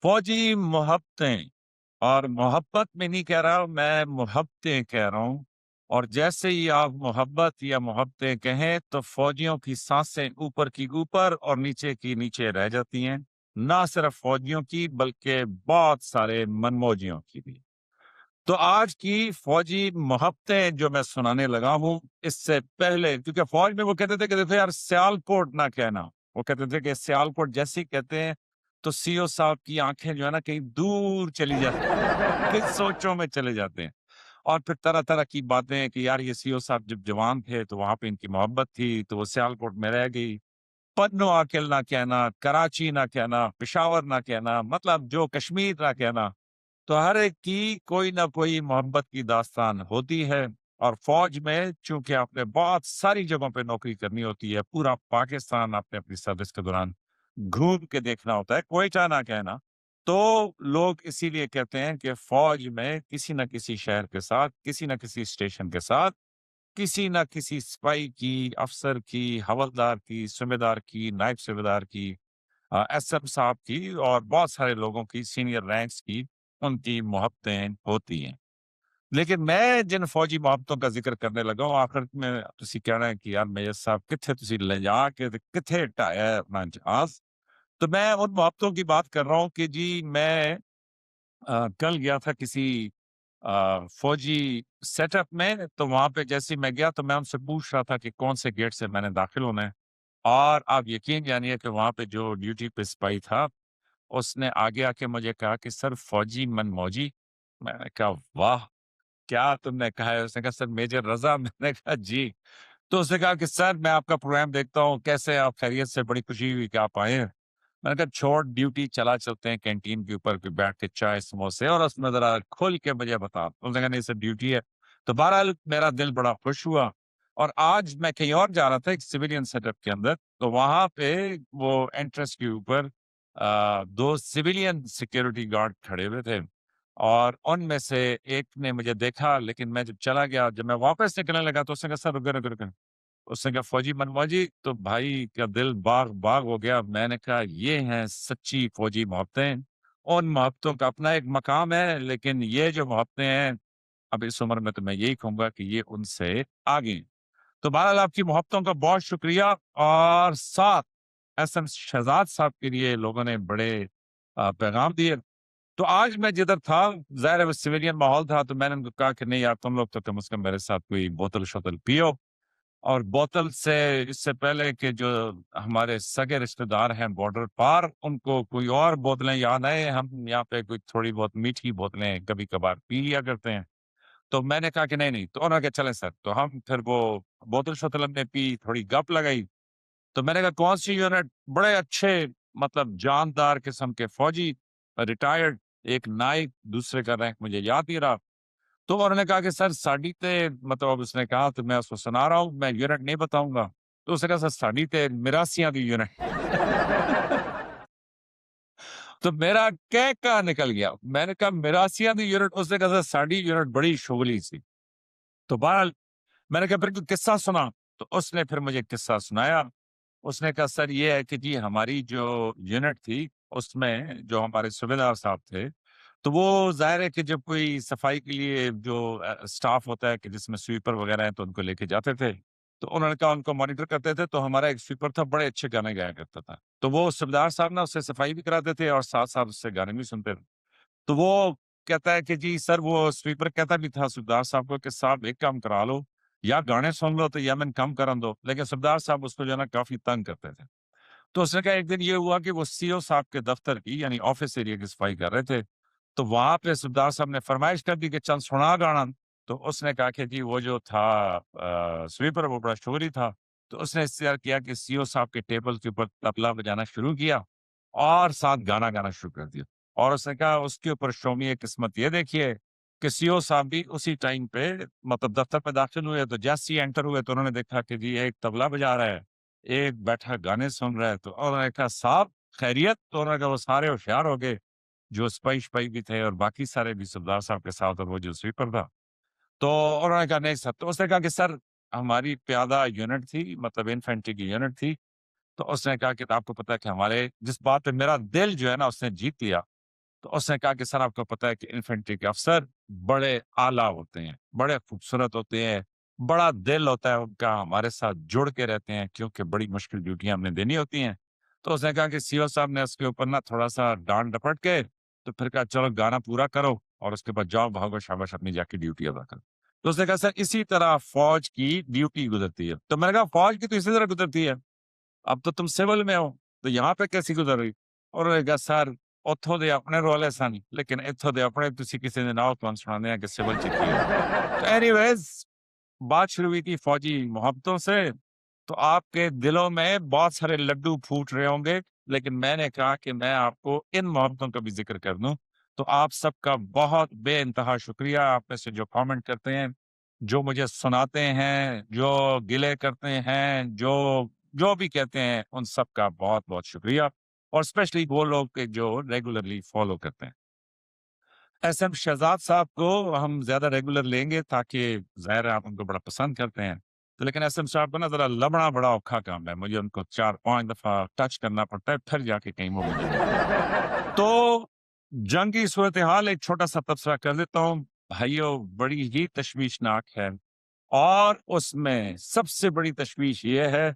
فوجی محبتیں اور محبت میں نہیں کہہ رہا ہوں، میں محبتیں کہہ رہا ہوں۔ اور جیسے ہی آپ محبت یا محبتیں کہیں تو فوجیوں کی سانسیں اوپر کی اوپر اور نیچے کی نیچے رہ جاتی ہیں، نہ صرف فوجیوں کی بلکہ بہت سارے منموجیوں کی بھی۔ تو آج کی فوجی محبتیں جو میں سنانے لگا ہوں، اس سے پہلے کیونکہ فوج میں وہ کہتے تھے کہ یار سیالکوٹ نہ کہنا، وہ کہتے تھے کہ سیالکوٹ جیسے ہی کہتے ہیں تو سی او صاحب کی آنکھیں جو ہے نا کہیں دور چلی جاتی ہیں، کس سوچوں میں چلے جاتے ہیں۔ اور پھر طرح طرح کی باتیں کہ یار یہ سی او صاحب جب جوان تھے تو وہاں پہ ان کی محبت تھی تو وہ سیالکوٹ میں رہ گئی۔ پدنو آکل نہ کہنا، کراچی نہ کہنا، پشاور نہ کہنا، مطلب جو کشمیر نہ کہنا۔ تو ہر ایک کی کوئی نہ کوئی محبت کی داستان ہوتی ہے، اور فوج میں چونکہ آپ نے بہت ساری جگہوں پہ نوکری کرنی ہوتی ہے، پورا پاکستان آپ نے اپنی سروس کے دوران گھوم کے دیکھنا ہوتا ہے، کوئٹہ نہ کہنا، تو لوگ اسی لیے کہتے ہیں کہ فوج میں کسی نہ کسی شہر کے ساتھ، کسی نہ کسی اسٹیشن کے ساتھ، کسی نہ کسی سپاہی کی، افسر کی، حوالدار کی، صوبیدار کی، نائب صوبیدار کی، ایس ایم صاحب کی اور بہت سارے لوگوں کی، سینئر رینکس کی، ان کی محبتیں ہوتی ہیں۔ لیکن میں جن فوجی محبتوں کا ذکر کرنے لگا ہوں، آخر میں تسی کہنا ہے کہ یار میجر صاحب کتھے تسی لے جا کے تے کتھے ٹایا اپنا جہاز۔ تو میں ان محبتوں کی بات کر رہا ہوں کہ جی میں کل گیا تھا کسی فوجی سیٹ اپ میں، تو وہاں پہ جیسے ہی میں گیا تو میں ان سے پوچھ رہا تھا کہ کون سے گیٹ سے میں نے داخل ہونا ہے، اور آپ یقین جانیے کہ وہاں پہ جو ڈیوٹی پہ سپاہی تھا، اس نے آگے آ کے مجھے کہا کہ سر فوجی من موجی۔ میں نے کہا واہ، کیا تم نے کہا ہے؟ اس نے کہا سر میجر رضا۔ میں نے کہا جی۔ تو اس نے کہا کہ سر میں آپ کا پروگرام دیکھتا ہوں، کیسے آپ خیریت سے؟ بڑی خوشی ہوئی کہ آپ آئے ہیں۔ میں نے کہا چھوڑ ڈیوٹی، چلا چلتے ہیں کینٹین کے اوپر بیٹھ کے چائے سموسے، اور اس میں ذرا کھول کے مجھے بتا۔ اس نے کہا نہیں سر ڈیوٹی ہے۔ تو بہرحال میرا دل بڑا خوش ہوا، اور آج میں کہیں اور جا رہا تھا ایک سویلین سیٹ اپ کے اندر، تو وہاں پہ وہ انٹرسٹ کے اوپر دو سویلین سیکیورٹی گارڈ کھڑے ہوئے تھے، اور ان میں سے ایک نے مجھے دیکھا، لیکن میں جب چلا گیا، جب میں واپس نکلنے لگا تو اس نے کہا سر رکے رکے رکے، اس نے کہا فوجی منواجی، تو بھائی کا دل باغ باغ ہو گیا۔ میں نے کہا یہ ہیں سچی فوجی محبتیں۔ ان محبتوں کا اپنا ایک مقام ہے، لیکن یہ جو محبتیں ہیں اب اس عمر میں، تو میں یہی کہوں گا کہ یہ ان سے آگے ہیں۔ تو بہرحال آپ کی محبتوں کا بہت شکریہ، اور ساتھ ایس ایم شہزاد صاحب کے لیے لوگوں نے بڑے پیغام دیے۔ تو آج میں جدھر تھا، ظاہر ہے وہ سویلین ماحول تھا، تو میں نے ان کو کہا کہ نہیں یار تم لوگ تو کم از کم میرے ساتھ کوئی بوتل شوتل پیو، اور بوتل سے اس سے پہلے کہ جو ہمارے سگے رشتے دار ہیں بارڈر پار، ان کو کوئی اور بوتلیں یاد آئے، ہم یہاں پہ کوئی تھوڑی بہت میٹھی بوتلیں کبھی کبھار پی لیا کرتے ہیں۔ تو میں نے کہا کہ نہیں نہیں، تو انہوں نے کہا چلیں سر، تو ہم پھر وہ بوتل شوتل ہم نے پی، تھوڑی گپ لگائی۔ تو میں نے کہا کون سی یونٹ؟ بڑے اچھے مطلب جاندار قسم کے فوجی، ریٹائرڈ، ایک نائب، دوسرے کا رینک مجھے یاد نہیں رہا۔ تو انہوں نے کہا کہ سر ساڑی تے، مطلب اس نے کہا تو میں اس کو سنا رہا ہوں، میں یونٹ نہیں بتاؤں گا۔ تو اس نے کہا سر ساڑی تے میراسیاں دی یونٹ۔ تو میرا کہا نکل گیا، میں نے کہا میراسیاں دی یونٹ؟ اس نے کہا سر ساڑی یونٹ بڑی شغلی سی۔ تو بہرحال میں نے کہا پھر کوئی قصہ سنا، تو اس نے پھر مجھے قصہ سنایا۔ اس نے کہا سر یہ ہے کہ جی ہماری جو یونٹ تھی، اس میں جو ہمارے صوبیدار صاحب تھے، تو وہ ظاہر ہے کہ جب کوئی صفائی کے لیے جو سٹاف ہوتا ہے کہ جس میں سویپر وغیرہ ہیں تو ان کو لے کے جاتے تھے، تو انہوں نے کہا ان کو مانیٹر کرتے تھے، تو ہمارا ایک سویپر تھا، بڑے اچھے گانے گایا کرتا تھا، تو وہ صوبیدار صاحب نا اس سے صفائی بھی کراتے تھے اور ساتھ ساتھ اس سے گانے بھی سنتے تھے۔ تو وہ کہتا ہے کہ جی سر، وہ سویپر کہتا بھی تھا صوبیدار صاحب کو کہ صاحب ایک کام کرا لو، یا گانے سن لو تو یا میں کم کرن دو، لیکن صوبیدار صاحب اس کو جو ہے نا کافی تنگ کرتے تھے۔ تو اس نے کہا ایک دن یہ ہوا کہ وہ سی او صاحب کے دفتر کی یعنی آفس ایریا کی صفائی کر رہے تھے، تو وہاں پہ صوبیدار صاحب نے فرمائش کر دی کہ چل سنا گانا۔ تو اس نے کہا کہ جی وہ جو تھا سویپر، وہ بڑا شوری تھا، تو اس نے اس طرح کیا کہ سی او صاحب کے ٹیبل کے اوپر تبلا بجانا شروع کیا اور ساتھ گانا گانا شروع کر دیا، اور اس نے کہا اس کے اوپر شومی قسمت یہ دیکھیے کہ سی او صاحب بھی اسی ٹائم پہ مطلب دفتر پہ داخل ہوئے، تو جیسے ہی انٹر ہوئے تو انہوں نے دیکھا کہ جی ایک تبلا بجا رہا ہے، ایک بیٹھا گانے سن رہا ہے۔ تو انہوں نے کہا صاحب خیریت؟ تو انہوں نے کہا وہ سارے ہوشیار ہو گئے، جو سپاہی شپاہی بھی تھے اور باقی سارے بھی صوبیدار صاحب کے ساتھ، اور وہ جو سویپر تھا۔ تو انہوں نے کہا نہیں سر، تو اس نے کہا کہ سر ہماری پیادہ یونٹ تھی، مطلب انفینٹری کی یونٹ تھی، تو اس نے کہا کہ آپ کو پتا ہے کہ ہمارے جس بات پہ میرا دل جو ہے نا اس نے جیت لیا، تو اس نے کہا کہ سر آپ کو پتہ ہے کہ انفینٹری کے افسر بڑے اعلیٰ ہوتے ہیں، بڑے خوبصورت ہوتے ہیں، بڑا دل ہوتا ہے ان کا، ہمارے ساتھ جڑ کے رہتے ہیں کیونکہ بڑی مشکل ڈیوٹیاں ہم نے دینی ہوتی ہیں۔ تو اس نے کہا کہ سی او صاحب نے اس کے اوپر نا تھوڑا سا ڈانٹ ڈپٹ کے تو پھر کہا چلو گانا پورا کرو اور اس کے بعد جاؤ بھاگو شاباش اپنی جا کے ڈیوٹی ادا کرو۔ تو اس نے کہا سر اسی طرح فوج کی ڈیوٹی گزرتی ہے۔ تو میں نے کہا فوج کی تو اسی طرح گزرتی ہے، اب تو تم سول میں ہو تو یہاں پہ کیسی گزر رہی؟ اور انہوں نے کہا سر اتھوں دے اپنے رولے سن لیکن اتھوں دے اپنے تسی کسی دن آؤ تو سنانے ہیں کہ سول چ کی ہوتا ہے۔ تو اینی ویز بات شروع ہوئی تھی فوجی محبتوں سے، تو آپ کے دلوں میں بہت سارے لڈو پھوٹ رہے ہوں گے، لیکن میں نے کہا کہ میں آپ کو ان محبتوں کا بھی ذکر کر دوں۔ تو آپ سب کا بہت بے انتہا شکریہ، آپ میں سے جو کامنٹ کرتے ہیں، جو مجھے سناتے ہیں، جو گلے کرتے ہیں، جو بھی کہتے ہیں، ان سب کا بہت بہت شکریہ، اور اسپیشلی وہ لوگ کہ جو ریگولرلی فالو کرتے ہیں۔ ایس ایم شہزاد صاحب کو ہم زیادہ ریگولر لیں گے تاکہ ظاہر ہے آپ ان کو بڑا پسند کرتے ہیں، تو لیکن ایس ایم صاحب کو نا ذرا لبنا بڑا اوکھا کام ہے، مجھے ان کو 4-5 دفعہ ٹچ کرنا پڑتا ہے پھر جا کے کہیں وہ مجھے ملتے ہیں۔ تو جنگی صورتحال ایک چھوٹا سا تبصرہ کر دیتا ہوں بھائیو، بڑی ہی تشویشناک ہے، اور اس میں سب سے بڑی تشویش یہ ہے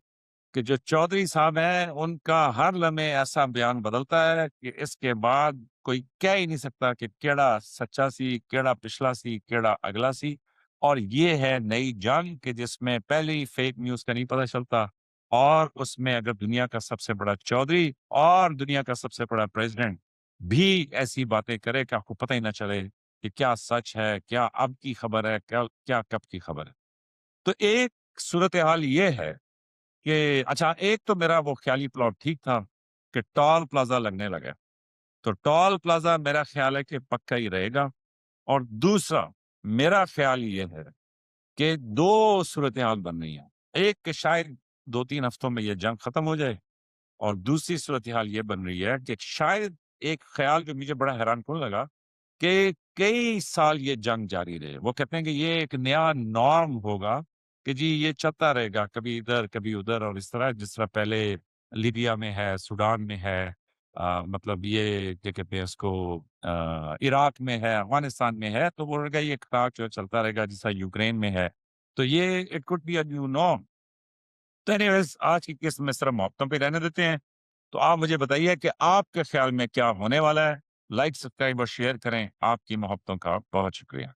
کہ جو چودھری صاحب ہیں ان کا ہر لمحے ایسا بیان بدلتا ہے کہ اس کے بعد کوئی کہہ ہی نہیں سکتا کہ کیڑا سچا سی، کیڑا پچھلا سی، کیڑا اگلا سی، اور یہ ہے نئی جنگ کہ جس میں پہلی فیک نیوز کا نہیں پتہ چلتا، اور اس میں اگر دنیا کا سب سے بڑا چودھری اور دنیا کا سب سے بڑا پریزیڈنٹ بھی ایسی باتیں کرے کہ آپ کو پتہ ہی نہ چلے کہ کیا سچ ہے، کیا اب کی خبر ہے، کیا کب کی خبر ہے۔ تو ایک صورتحال یہ ہے کہ اچھا ایک تو میرا وہ خیالی پلاٹ ٹھیک تھا کہ ٹال پلازا لگنے لگا، تو ٹال پلازا میرا خیال ہے کہ پکا ہی رہے گا، اور دوسرا میرا خیال یہ ہے کہ دو صورتحال بن رہی ہیں، ایک کہ شاید 2-3 ہفتوں میں یہ جنگ ختم ہو جائے، اور دوسری صورتحال یہ بن رہی ہے کہ شاید ایک خیال جو مجھے بڑا حیران کن لگا کہ کئی سال یہ جنگ جاری رہے، وہ کہتے ہیں کہ یہ ایک نیا نارم ہوگا کہ جی یہ چلتا رہے گا، کبھی ادھر کبھی ادھر، اور اس طرح جس طرح پہلے لیبیا میں ہے، سوڈان میں ہے، مطلب یہ کیا کہتے ہیں اس کو، عراق میں ہے، افغانستان میں ہے، تو وہ رہے گا یہ خطاق جو چلتا رہے گا جیسا یوکرین میں ہے، تو یہ it could be a new norm. تو اینی ویز آج کی قسط میں صرف محبتوں پہ رہنے دیتے ہیں، تو آپ مجھے بتائیے کہ آپ کے خیال میں کیا ہونے والا ہے؟ لائک سبسکرائب اور شیئر کریں، آپ کی محبتوں کا بہت شکریہ۔